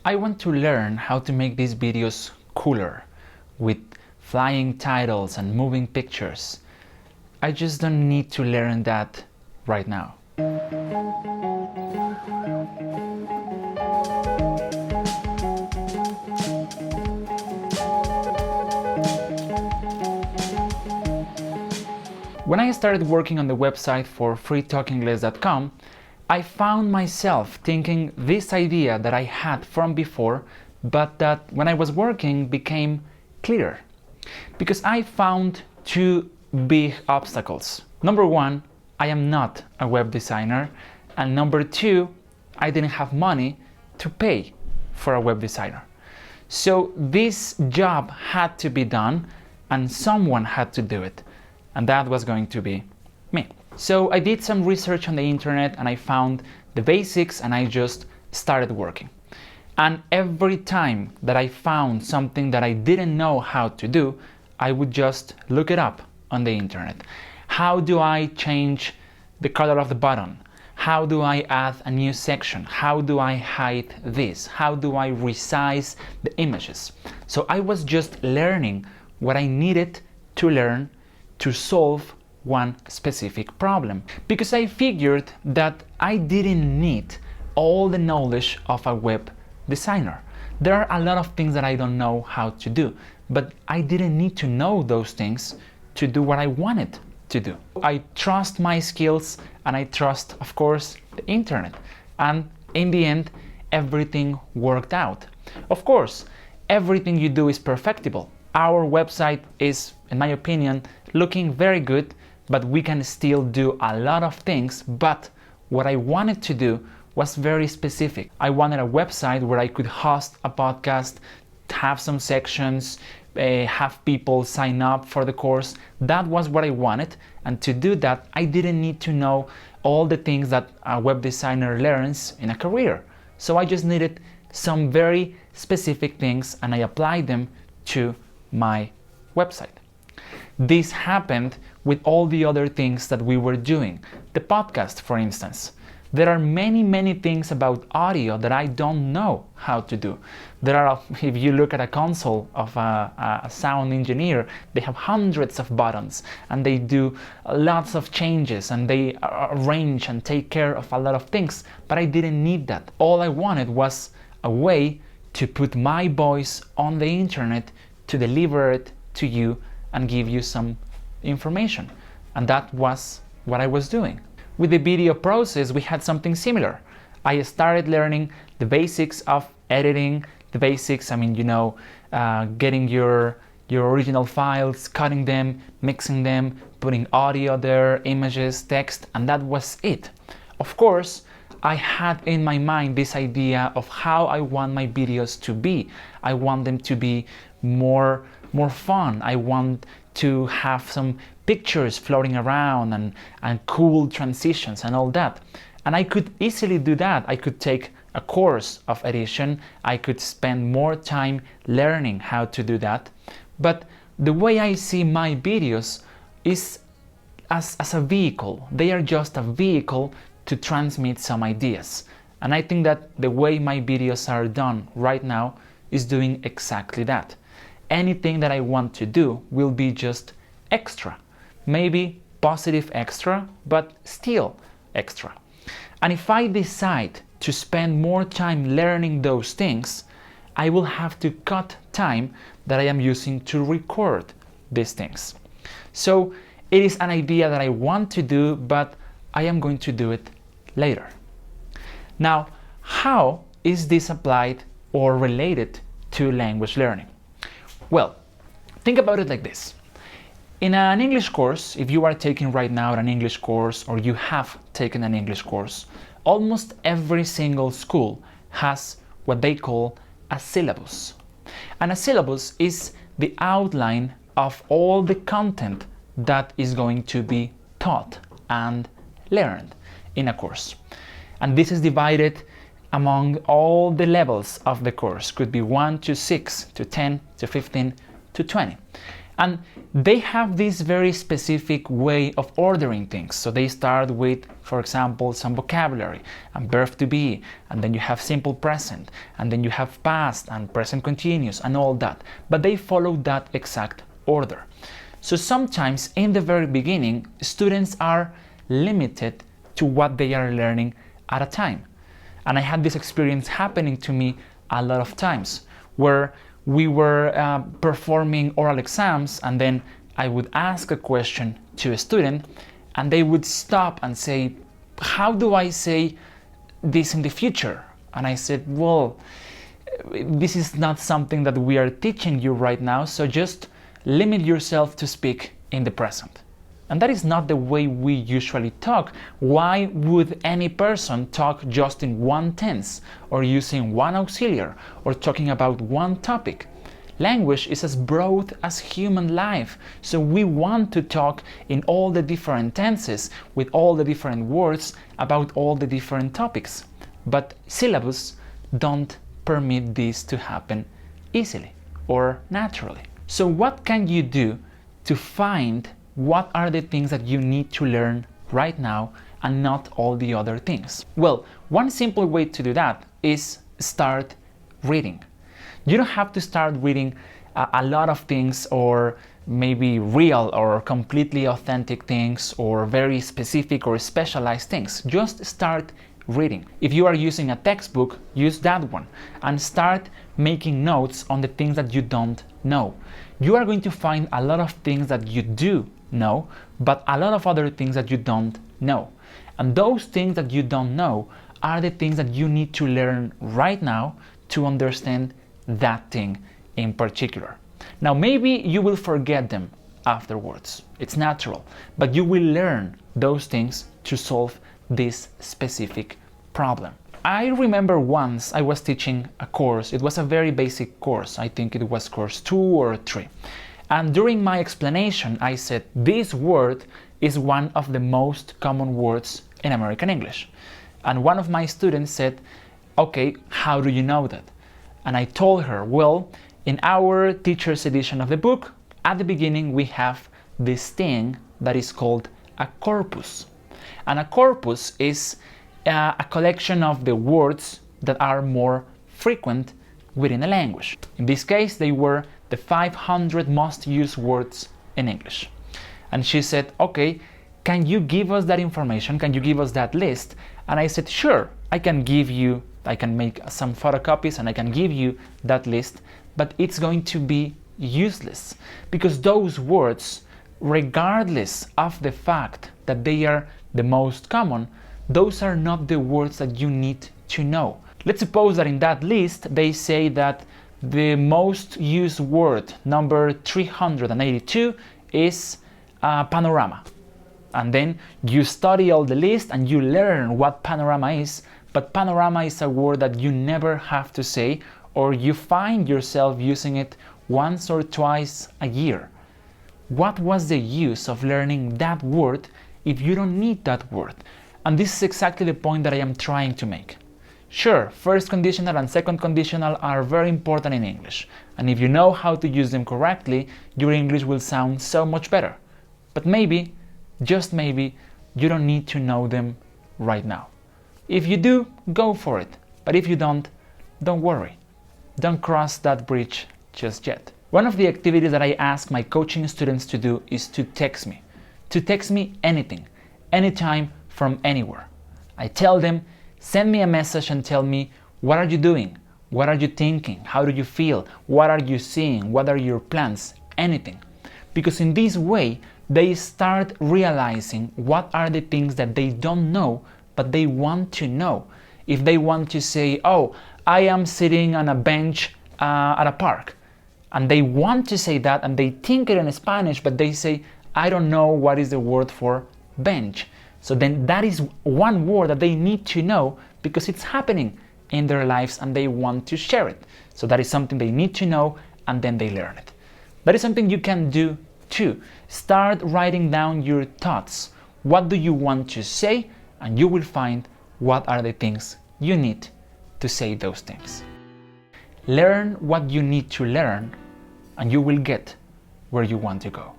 I want to learn how to make these videos cooler, with flying titles and moving pictures. I just don't need to learn that right now. When I started working on the website for freetalkenglish.com, I found myself thinking this idea that I had from before, but that when I was working became clearer. Because I found two big obstacles. Number one, I am not a web designer, and number two, I didn't have money to pay for a web designer. So this job had to be done, and someone had to do it. And that was going to be me. So I did some research on the internet and I found the basics and I just started working. And every time that I found something that I didn't know how to do, I would just look it up on the internet. How do I change the color of the button? How do I add a new section? How do I hide this? How do I resize the images? So I was just learning what I needed to learn to solve one specific problem, because I figured that I didn't need all the knowledge of a web designer. There are a lot of things that I don't know how to do, but I didn't need to know those things to do what I wanted to do. I trust my skills and I trust, of course, the internet. And in the end, everything worked out. Of course, everything you do is perfectible. Our website is, in my opinion, looking very good, but we can still do a lot of things. But what I wanted to do was very specific. I wanted a website where I could host a podcast, have some sections, have people sign up for the course. That was what I wanted. And to do that, I didn't need to know all the things that a web designer learns in a career. So I just needed some very specific things and I applied them to my website. This happened with all the other things that we were doing. The podcast, for instance. There are many things about audio that I don't know how to do. There are, if you look at a console of a sound engineer, they have hundreds of buttons and they do lots of changes and they arrange and take care of a lot of things, but I didn't need that. All I wanted was a way to put my voice on the internet, to deliver it to you and give you some information. And that was what I was doing. With the video process, we had something similar. I started learning the basics of editing, the basics, getting your original files, cutting them, mixing them, putting audio there, images, text, and that was it. Of course, I had in my mind this idea of how I want my videos to be. I want them to be more fun. I want to have some pictures floating around and cool transitions and all that. And I could easily do that. I could take a course of edition. I could spend more time learning how to do that. But the way I see my videos is as a vehicle. They are just a vehicle to transmit some ideas. And I think that the way my videos are done right now is doing exactly that. Anything that I want to do will be just extra. Maybe positive extra, but still extra. And if I decide to spend more time learning those things, I will have to cut time that I am using to record these things. So it is an idea that I want to do, but I am going to do it later. Now, how is this applied or related to language learning? Well, think about it like this. In an English course, if you are taking right now an English course or you have taken an English course, almost every single school has what they call a syllabus. And a syllabus is the outline of all the content that is going to be taught and learned in a course. And this is divided among all the levels of the course. Could be 1 to 6 to 10 to 15 to 20. And they have this very specific way of ordering things. So they start with, for example, some vocabulary and verb to be, and then you have simple present, and then you have past and present continuous and all that. But they follow that exact order. So sometimes in the very beginning, students are limited to what they are learning at a time. And I had this experience happening to me a lot of times, where we were performing oral exams, and then I would ask a question to a student and they would stop and say, how do I say this in the future? And I said, well, this is not something that we are teaching you right now, so just limit yourself to speak in the present. And that is not the way we usually talk. Why would any person talk just in one tense, or using one auxiliary, or talking about one topic? Language is as broad as human life, so we want to talk in all the different tenses, with all the different words, about all the different topics. But syllabus don't permit this to happen easily or naturally. So what can you do to find what are the things that you need to learn right now and not all the other things? Well, one simple way to do that is start reading. You don't have to start reading a lot of things, or maybe real or completely authentic things, or very specific or specialized things. Just start reading. If you are using a textbook, use that one and start making notes on the things that you don't know. You are going to find a lot of things that you do know, but a lot of other things that you don't know. And those things that you don't know are the things that you need to learn right now to understand that thing in particular. Now, maybe you will forget them afterwards. It's natural, but you will learn those things to solve this specific problem. I remember once I was teaching a course. It was a very basic course. I think it was course 2 or 3. And during my explanation, I said, this word is one of the most common words in American English. And one of my students said, okay, how do you know that? And I told her, well, in our teacher's edition of the book, at the beginning we have this thing that is called a corpus. And a corpus is a collection of the words that are more frequent within a language. In this case, they were the 500 most used words in English. And she said, okay, can you give us that information? Can you give us that list? And I said, sure, I can make some photocopies and I can give you that list, but it's going to be useless, because those words, regardless of the fact that they are the most common, those are not the words that you need to know. Let's suppose that in that list they say that the most used word, number 382, is panorama. And then you study all the list and you learn what panorama is, but panorama is a word that you never have to say, or you find yourself using it once or twice a year. What was the use of learning that word if you don't need that word? And this is exactly the point that I am trying to make. Sure, first conditional and second conditional are very important in English, and if you know how to use them correctly, your English will sound so much better. But maybe, just maybe, you don't need to know them right now. If you do, go for it. But if you don't worry. Don't cross that bridge just yet. One of the activities that I ask my coaching students to do is to text me. To text me anything, anytime, from anywhere. I tell them, send me a message and tell me, what are you doing? What are you thinking? How do you feel? What are you seeing? What are your plans? Anything. Because in this way, they start realizing what are the things that they don't know, but they want to know. If they want to say, oh, I am sitting on a bench at a park, and they want to say that, and they think it in Spanish, but they say, I don't know what is the word for bench. So then that is one word that they need to know because it's happening in their lives and they want to share it. So that is something they need to know, and then they learn it. That is something you can do too. Start writing down your thoughts. What do you want to say? And you will find what are the things you need to say those things. Learn what you need to learn, and you will get where you want to go.